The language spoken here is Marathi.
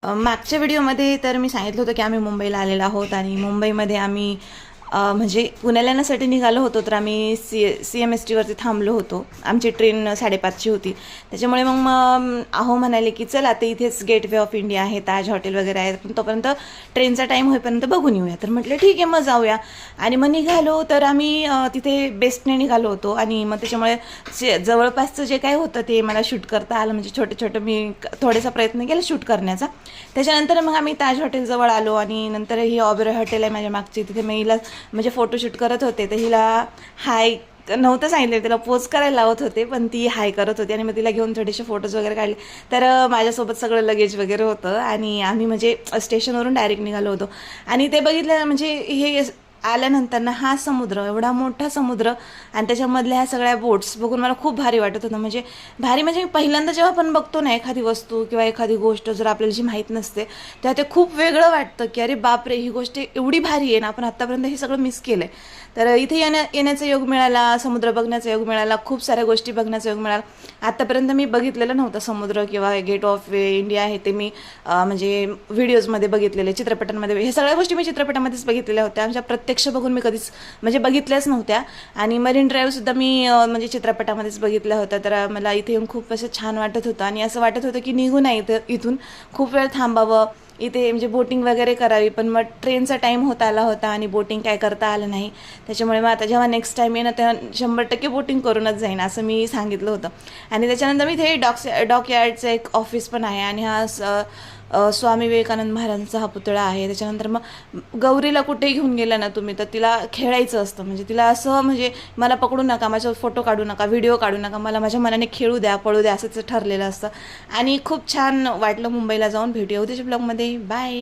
मागच्या व्हिडिओमध्ये तर मी सांगितलं होतं की आम्ही मुंबईला आलेलो आहोत आणि मुंबईमध्ये आम्ही म्हणजे पुण्याला येण्यासाठी निघालो होतो. तर आम्ही CMSTवरती थांबलो होतो. आमची ट्रेन 5:30ची होती. त्याच्यामुळे मग अहो म्हणाले की चल आता इथेच गेटवे ऑफ इंडिया आहे, ताज हॉटेल वगैरे आहे, पण तोपर्यंत ट्रेनचा टाईम होईपर्यंत बघून येऊया. तर म्हटलं ठीक आहे, मग जाऊया. आणि मग निघालो. तर आम्ही तिथे बेस्टने निघालो होतो आणि मग त्याच्यामुळे जवळपासचं जे काय होतं ते मला शूट करता आलं. म्हणजे छोटं छोटं मी थोडासा प्रयत्न केला शूट करण्याचा. त्याच्यानंतर मग आम्ही ताज हॉटेलजवळ आलो आणि नंतर ही ऑबेरॉय हॉटेल आहे माझ्या मागची, तिथे मी हिला म्हणजे फोटोशूट करत होते. तर हिला हाय नव्हतं सांगितलं, तिला पोज करायला लावत होते, पण ती हाय करत होती आणि मग तिला घेऊन थोडेसे फोटोज वगैरे काढले. तर माझ्यासोबत सगळं लगेज वगैरे होतं आणि आम्ही म्हणजे स्टेशनवरून डायरेक्ट निघालो होतो. आणि ते बघितलं म्हणजे हे आल्यानंतर ना हा समुद्र, एवढा मोठा समुद्र आणि त्याच्यामधल्या ह्या सगळ्या बोट्स बघून मला खूप भारी वाटत होतं. म्हणजे भारी म्हणजे पहिल्यांदा जेव्हा आपण बघतो ना एखादी वस्तू किंवा एखादी गोष्ट जर आपल्याला जी माहीत नसते तेव्हा ते खूप वेगळं वाटतं की अरे बापरे, ही गोष्ट एवढी भारी आहे ना, आपण आत्तापर्यंत हे सगळं मिस केलं आहे. तर इथे येण्याचा योग मिळाला, समुद्र बघण्याचा योग मिळाला, खूप साऱ्या गोष्टी बघण्याचा योग मिळाला. आत्तापर्यंत मी बघितलेलं नव्हतं समुद्र किंवा गेट ऑफ इंडिया आहे ते मी म्हणजे व्हिडिओजमध्ये बघितलेले, चित्रपटांमध्ये. हे सगळ्या गोष्टी मी चित्रपटामध्येच बघितलेल्या होत्या, आमच्या प्रत्यक्ष बघून मी कधीच म्हणजे बघितल्याच नव्हत्या. आणि मरीन ड्राईव्हसुद्धा मी म्हणजे चित्रपटामध्येच बघितल्या होत्या. तर मला इथे येऊन खूप असं छान वाटत होतं आणि असं वाटत होतं की निघू नाही इथून खूप वेळ थांबावं इथे, म्हणजे बोटिंग वगैरे करावी. पण मग ट्रेनचा टाईम होत आला होता आणि बोटिंग काय करता आलं नाही. त्याच्यामुळे मग आता जेव्हा नेक्स्ट टाईम येईन तेव्हा 100% बोटिंग करूनच जाईन असं मी सांगितलं होतं. आणि त्याच्यानंतर मी इथे डॉकयार्डचं एक ऑफिस पण आहे आणि हा स्वामी विवेकानंद महाराजांचा हा पुतळा आहे. त्याच्यानंतर मग गौरीला कुठेही घेऊन गेला ना तुम्ही तर तिला खेळायचं असतं, म्हणजे तिला असं म्हणजे मला पकडू नका, माझ्या फोटो काढू नका, व्हिडिओ काढू नका, मला माझ्या मनाने खेळू द्या, पळू द्या, असंच ठरलेलं असतं. आणि खूप छान वाटलं मुंबईला जाऊन. भेटूया उद्याच्या ब्लॉगमध्ये. बाय.